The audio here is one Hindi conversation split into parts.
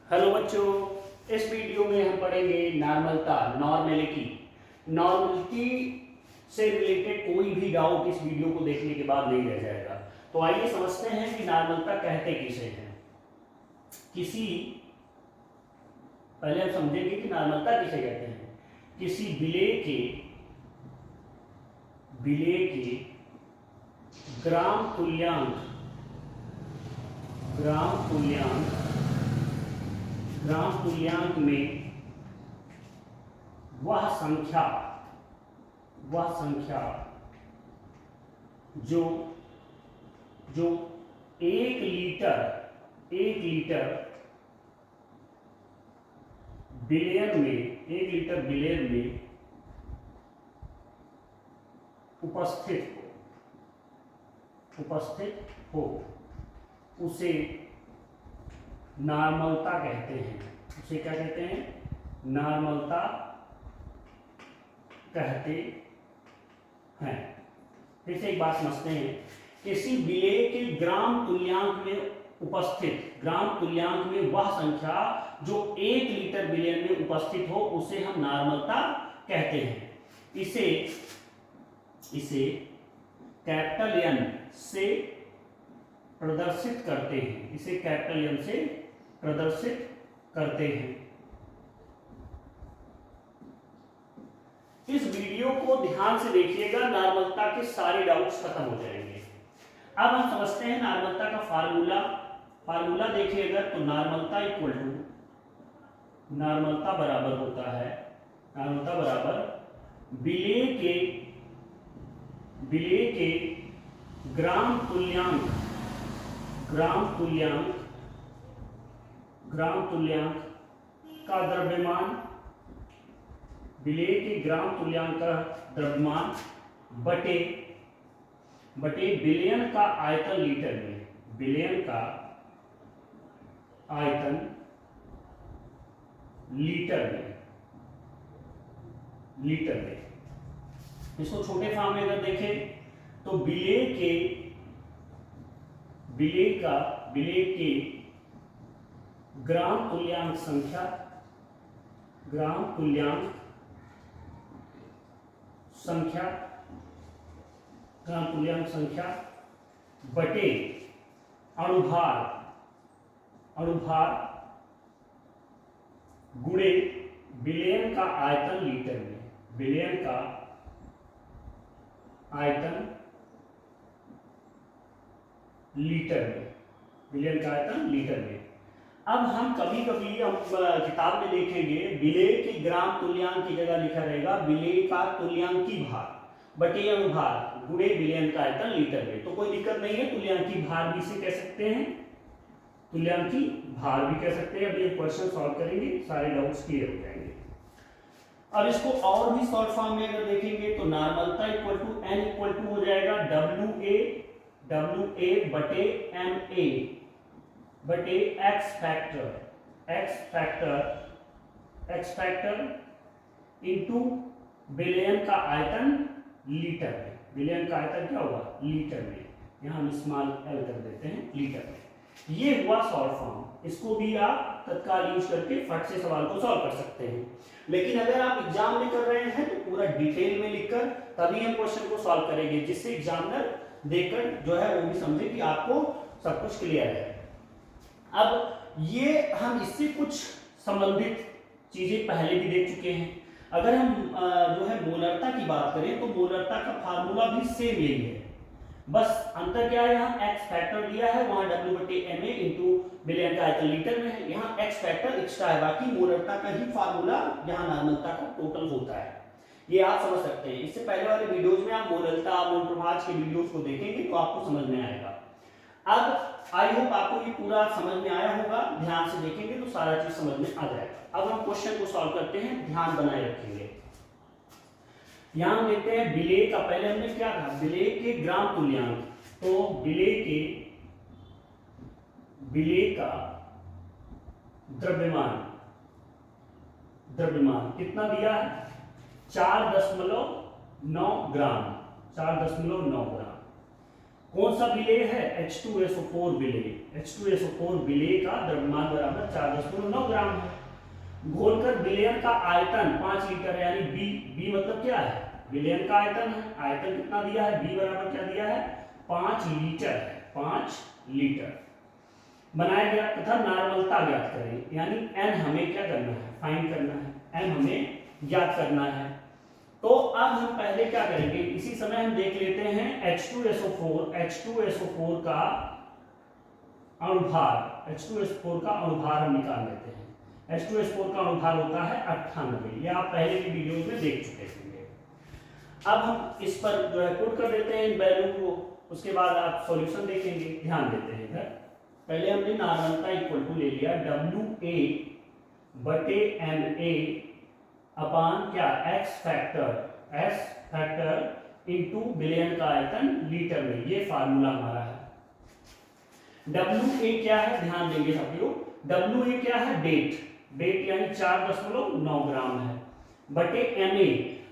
हेलो बच्चों, इस वीडियो में हम पढ़ेंगे नॉर्मलता, नॉर्मेलिटी। नॉर्मेलिटी से रिलेटेड कोई भी डाउट इस वीडियो को देखने के बाद नहीं रह जाएगा। तो आइए समझते हैं कि नॉर्मलता कहते किसे हैं। किसी पहले हम समझेंगे कि नॉर्मलता किसे कहते हैं। किसी विलेय के ग्राम तुल्यांक में वह संख्या जो 1 लीटर बिलियन में उपस्थित हो उसे नॉर्मलता कहते हैं। उसे क्या कहते हैं? नॉर्मलता कहते हैं। फिर से एक बात समझते हैं। किसी विलेय के ग्राम तुल्यांक में वह संख्या जो 1 लीटर बिलियन में उपस्थित हो उसे हम नॉर्मलता कहते हैं। इसे कैपिटल एन से प्रदर्शित करते हैं। इस वीडियो को ध्यान से देखिएगा, नॉर्मलता के सारे डाउट्स खत्म हो जाएंगे। अब हम समझते हैं नॉर्मलता का फार्मूला देखिएगा तो नॉर्मलता बराबर होता है विलेय के ग्राम तुल्यांक का द्रव्यमान, विलेय के ग्राम तुल्यांक का द्रव्यमान बटे बिलियन का आयतन लीटर में। बिलियन का आयतन लीटर में। इसको छोटे फॉर्म में अगर देखें तो विलेय के ग्राम तुल्यांक संख्या बटे अणुभार गुणे बिलियन का आयतन लीटर में। बिलियन का आयतन लीटर में। अब हम कभी किताब में देखेंगे विलेय के ग्राम तुल्यांक की जगह लिखा रहेगा विलेय का तुल्यांकी भार बटे अणुभार गुणे बिलियन का आयतन लीटर में। तो कोई दिक्कत नहीं है, तुल्यांकी भार भी इसे कह सकते हैं, अब ये क्वेश्चन सॉल्व करेंगे, सारे डाउट्स क्लियर हो जाएंगे। अब इसको और भी शॉर्ट फॉर्म में अगर देखेंगे तो नॉर्मलता इक्वल टू हो जाएगा WA बटे MA बटे एक्स फैक्टर इनटू बिलियन का आयतन लीटर में। बिलियन का आयतन क्या होगा? लीटर में। यहां हम स्मॉल एल कर देते हैं, लीटर में। ये हुआ शॉर्ट फॉर्म। इसको भी आप तत्काल यूज करके फट से सवाल को सॉल्व कर सकते हैं। लेकिन अगर आप एग्जाम में कर रहे हैं तो पूरा डिटेल में लिखकर तभी हम क्वेश्चन को सॉल्व करेंगे, जिससे एग्जामिनर देखकर जो है वो भी समझे कि आपको सब कुछ क्लियर है। अब ये हम इससे कुछ संबंधित चीजें पहले भी देख चुके हैं। अगर हम जो है मोलरता की बात करें तो मोलरता का फार्मूला भी सेम यही है, बस अंतर क्या है, यहाँ एक्स फैक्टर दिया है, वहां W बटे MA इंटू बिलियन का आयतन लीटर में है, यहाँ एक्स फैक्टर एक्स्ट्रा है, बाकी मोलरता का ही फार्मूला यहाँ नॉर्मलता का टोटल होता है। ये आप समझ सकते हैं। इससे पहले वाले वीडियोज में आप मोलरता मोल प्रभाज के वीडियोज को देखेंगे तो आपको समझ में आएगा। अब आई होप आपको ये पूरा समझ में आया होगा, ध्यान से देखेंगे तो सारा चीज समझ में आ जाएगा। अब हम क्वेश्चन को सॉल्व करते हैं, ध्यान बनाए रखेंगे। यहां देखते हैं विलेय का, पहले हमने क्या था, विलेय के ग्राम तुल्यांक। तो विलेय का द्रव्यमान कितना दिया है? 4.9 ग्राम। कौन सा विलेय है? H2SO4 विलेय। H2SO4 विलेय का द्रव्यमान बराबर 4.9 ग्राम है। घोलकर विलयन का आयतन 5 लीटर है, यानी बी मतलब क्या है? विलयन का आयतन है। आयतन कितना दिया है? बी बराबर क्या दिया है? 5 लीटर है, 5 लीटर बनाया गया तथा नार्मलता ज्ञात करें, यानी एन हमें क्या करना है? फाइंड करना है, एन हमें ज्ञात करना है। तो अब हम पहले क्या करेंगे, इसी समय हम देख लेते हैं H2SO4 का अणुभार, H2SO4 का अणुभार हम निकाल लेते हैं। H2SO4 का अणुभार होता है 98, ये आप पहले की वीडियो में देख चुके होंगे। अब हम इस पर जो है पुट कर देते हैं इन वैल्यू को, उसके बाद आप सॉल्यूशन देखेंगे। ध्यान देते हैं इधर, पहले हमने नार्मलता इक्वल टू ले लिया WA बटे MA अपान क्या? एक्स फैक्टर इनटू विलयन का आयतन लीटर में, ये फार्मूला हमारा है। WA क्या है? ध्यान देंगे सब लोग। WA क्या है? वेट यानी 4.9 ग्राम है, बटे MA।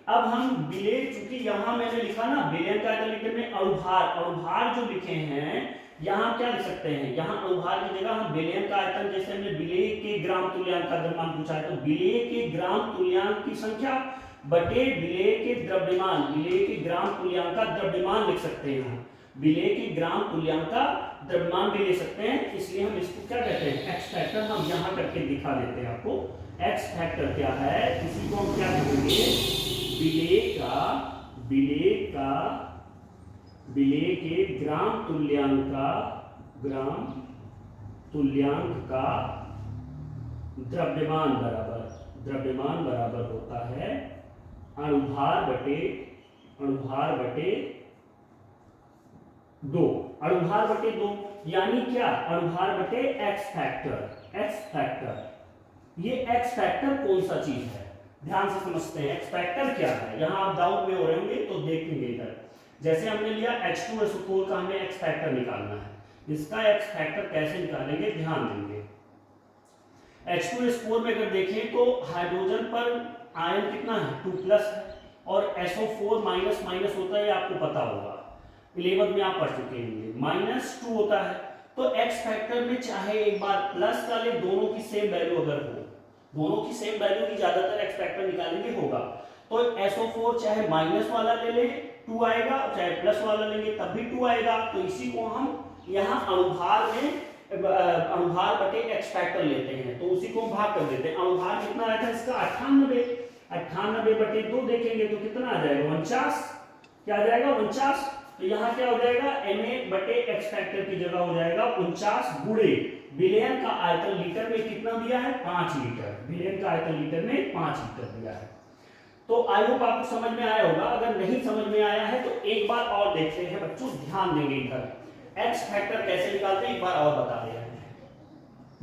अब हम विलेय, चूंकि यहां मैंने लिखा ना विलयन का आयतन लीटर में, अणुभार जो लिखे हैं यहाँ क्या लिख सकते हैं? यहाँ अणुभार की जगह हम विलयन का आयतन, जैसे हमने विलेय के ग्राम तुल्यांक का द्रव्यमान पूछा है, तो विलेय के ग्राम तुल्यांक की संख्या बटे विलेय के द्रव्यमान, विलेय के ग्राम तुल्यांक का द्रव्यमान लिख सकते हैं। यहाँ विलेय के ग्राम तुल्यांक का द्रव्यमान भी ले सकते हैं, इसलिए हम इसको क्या कहते हैं? X factor. हम यहाँ करके दिखा देते हैं आपको। एक्स फैक्टर क्या है? इसी को हम क्या कहेंगे? विलेय के ग्राम तुल्यांक का द्रव्यमान बराबर होता है अणुभार बटे 2। अणुभार बटे 2 यानी क्या? अणुभार बटे एक्स फैक्टर। ये एक्स फैक्टर कौन सा चीज है? ध्यान से समझते हैं एक्स फैक्टर क्या है। यहां आप डाउट में हो रहे होंगे तो देखेंगे इधर, जैसे हमने लिया H2SO4 का हमें एक्स फैक्टर निकालना है। इसका एक्स फैक्टर कैसे निकालेंगे? ध्यान देंगे। H2SO4 में अगर देखें तो हाइड्रोजन पर आयन कितना है? 2+ है, और SO4 माइनस होता है, आपको पता होगा, 11th में आप पढ़ चुके होंगे, -2 होता है। तो एक्स फैक्टर में चाहे एक बार प्लस का ले, दोनों की सेम वैल्यू अगर हो, दोनों की सेम वैल्यू की ज्यादातर एक्स फैक्टर निकालेंगे होगा। तो SO4 चाहे माइनस वाला ले ले 2 आएगा, चाहे प्लस वाला लेंगे तब भी 2 आएगा। तो इसी को हम यहाँ अणुभार बटे एक्स फैक्टर लेते हैं, तो उसी को हम भाग कर देते हैं। अणुभार कितना आया था इसका? 98 बटे 2 देखेंगे तो कितना आ जाएगा? 49। क्या आ जाएगा? 49। तो यहाँ क्या हो जाएगा? MA बटे एक्स फैक्टर की जगह हो जाएगा 49 गुणे विलयन का आयतन लीटर में कितना दिया है? 5 लीटर। विलयन का आयतन लीटर में 5 लीटर दिया है। तो आई होप आपको समझ में आया होगा। अगर नहीं समझ में आया है तो एक बार और देखते हैं बच्चों, ध्यान देंगे इधर। एक्स फैक्टर कैसे निकालते हैं एक बार और बता दे रहे हैं।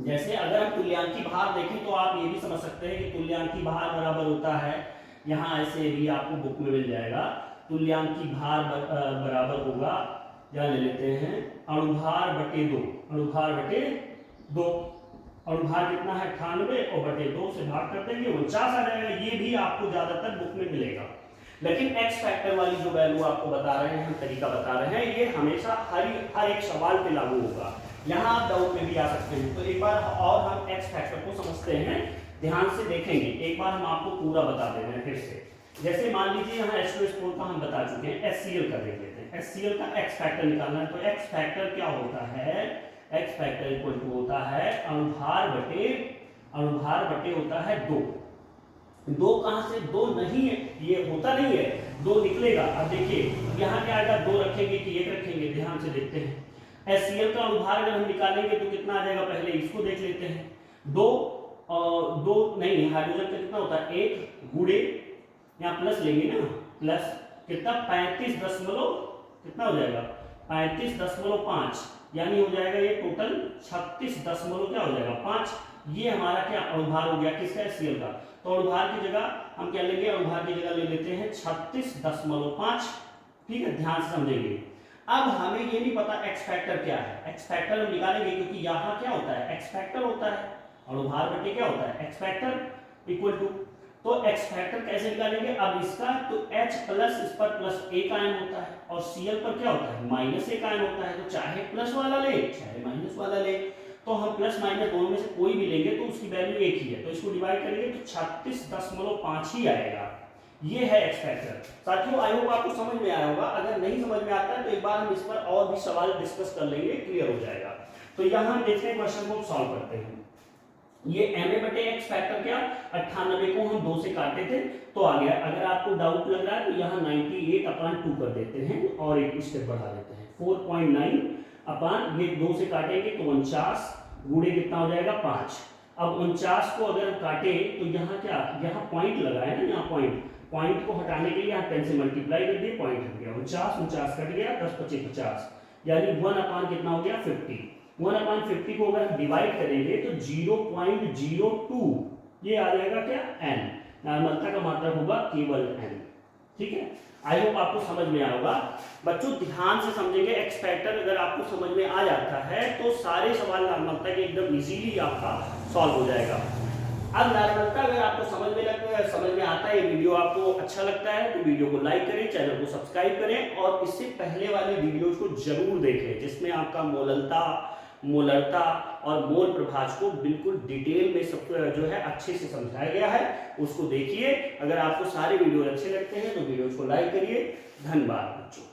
जैसे अगर हम तुल्यांकी भार देखें तो आप ये भी समझ सकते हैं कि तुल्यांकी भार बराबर होता है, यहाँ ऐसे भी आपको बुक में मिल जाएगा, तुल्यांकी भार बराबर होगा, या ले लेते हैं अणुभार बटे 2। अणुभार कितना है? 98, और बटे 2 से भाग कर देंगे 49 आ जाएगा। ये भी आपको ज्यादातर बुक में मिलेगा। लेकिन एक्स फैक्टर वाली जो वैल्यू आपको बता रहे हैं, हम तरीका बता रहे हैं, ये हमेशा हर एक सवाल पे लागू होगा। यहाँ आप डाउट में भी आ सकते हैं। तो एक बार और हम एक्स फैक्टर को समझते हैं, ध्यान से देखेंगे। एक बार हम आपको पूरा बता दे रहे हैं फिर से। जैसे मान लीजिए यहाँ H2SO4 का हम बता चुके हैं, HCl का देख लेते हैं। HCl का एक्स फैक्टर निकालना है, तो एक्स फैक्टर क्या होता है? एक्स फैक्टर इक्वल टू होता है अणुभार बटे होता है 2। 2 कहां से? 2 नहीं है, ये होता नहीं है, 2 निकलेगा। अब देखिए यहाँ क्या आएगा? 2 रखेंगे कि 1 रखेंगे? ध्यान से देखते हैं। HCl का अणुभार अगर हम निकालेंगे तो कितना आ जाएगा? पहले इसको देख लेते हैं। 2 नहीं, हाइड्रोजन का कितना होता है? 1 गुणे, यहाँ प्लस लेंगे ना, प्लस कितना? 35 कितना हो जाएगा? 35.5, यानी हो जाएगा ये टोटल 36 क्या हो जाएगा? 5। ये हमारा क्या अणुभार हो गया? किसका? HCl का। तो अणुभार की जगह हम क्या लेंगे? अणुभार की जगह ले लेते हैं 36.5। ठीक है, ध्यान से समझेंगे। अब हमें ये नहीं पता एक्स फैक्टर क्या है। एक्स फैक्टर हम निकालेंगे, क्योंकि यहाँ क्या होता है? एक्स फैक्टर होता है, अणुभार बटे क्या होता है? एक्स फैक्टर इक्वल टू तो एक्स फैक्टर कैसे निकालेंगे? अब इसका तो H प्लस इस पर प्लस एक आयन होता है और Cl पर क्या होता है? माइनस एक आयन होता है। तो चाहे प्लस वाला ले चाहे माइनस वाला ले, तो हम प्लस माइनस दोनों में से कोई भी लेंगे तो उसकी वैल्यू एक ही है, तो इसको डिवाइड करेंगे तो 36.5 ही आएगा। ये है एक्स फैक्टर। साथियों आई होप आपको समझ में आया होगा। अगर नहीं समझ में आता है तो एक बार हम इस पर और भी सवाल डिस्कस कर लेंगे, क्लियर हो जाएगा। तो यहाँ हम देखते हैं क्वेश्चन को सॉल्व करते हैं। ये ma/x फैक्टर क्या 98 को हम 2 से काटे थे तो आ गया। अगर आपको डाउट लग रहा है तो यहाँ 98/2 कर देते हैं और एक स्टेप बढ़ा देते हैं 4.9 अपान ये 2 से काटेंगे तो 49 गुणे कितना हो जाएगा 5। अब 49 को अगर काटे तो यहाँ क्या, यहाँ पॉइंट लगा है ना, यहाँ पॉइंट को हटाने के लिए यहाँ 10 से मल्टीप्लाई कर दिए, पॉइंट हट गया 49 कट गया 10 25 50 यानी 1 अपान कितना हो गया 50। 1/50 को अगर डिवाइड करेंगे तो 0.02 ये आ जाएगा क्या n। नॉर्मलता का मात्रक होगा केवल n। ठीक है, आई होप आपको समझ में आया होगा। बच्चों ध्यान से समझेंगे, एक्स फैक्टर अगर आपको समझ में आ जाता है तो सारे सवाल नॉर्मलता के एकदम इजीली आपका सॉल्व हो जाएगा। अब नॉर्मलता अगर आपको समझ में आता है, ये वीडियो आपको अच्छा लगता है तो वीडियो को लाइक करें, चैनल को सब्सक्राइब करें और इससे पहले वाले वीडियोज को जरूर देखें जिसमें आपका मोलरता और मोल प्रभाज को बिल्कुल डिटेल में सब जो है अच्छे से समझाया गया है, उसको देखिए। अगर आपको सारे वीडियो अच्छे लगते हैं तो वीडियो को लाइक करिए। धन्यवाद बच्चों।